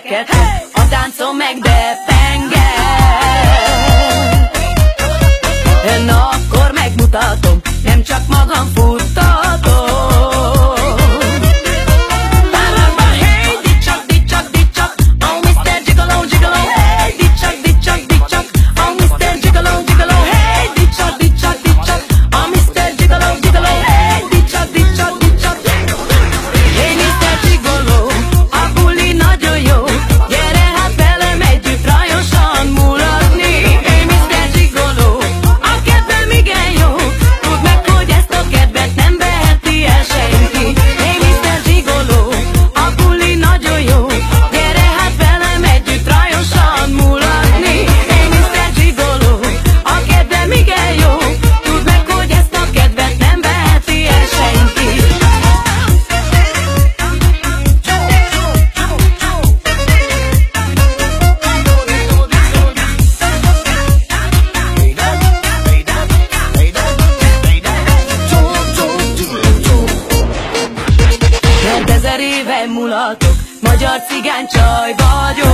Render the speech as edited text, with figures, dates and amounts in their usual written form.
fekete, a táncom meg de penge. Na akkor megmutatom, nem csak magam futtatom. Hey, dicsak, dicsak, dicsak, oh Mr. Gigolo, Gigolo. Hey, dicsak, dicsak, dicsak, oh Mr. Gigolo, Gigolo. Hey, dicsak, dicsak, dicsak, oh Mr. Gigolo, Gigolo. Hey, dicsak, dicsak, dicsak. Hey Mr. Gigolo, a buli nagyon jó, gyere hát velem együtt rajosan mulatni. Hey Mr. Gigolo, a kedvem igen jó, tudd meg, hogy ezt a kedvet nem veheti el senki. Hey Mr. Gigolo, a buli nagyon jó, gyere hát velem együtt rajosan mulatni. Hey Mr. Gigolo, a kedvem igen jó, tudd meg, hogy ezt a kedvet nem veheti el senki. Mert 1000 éve mulatok, magyar cigány csaj vagyok.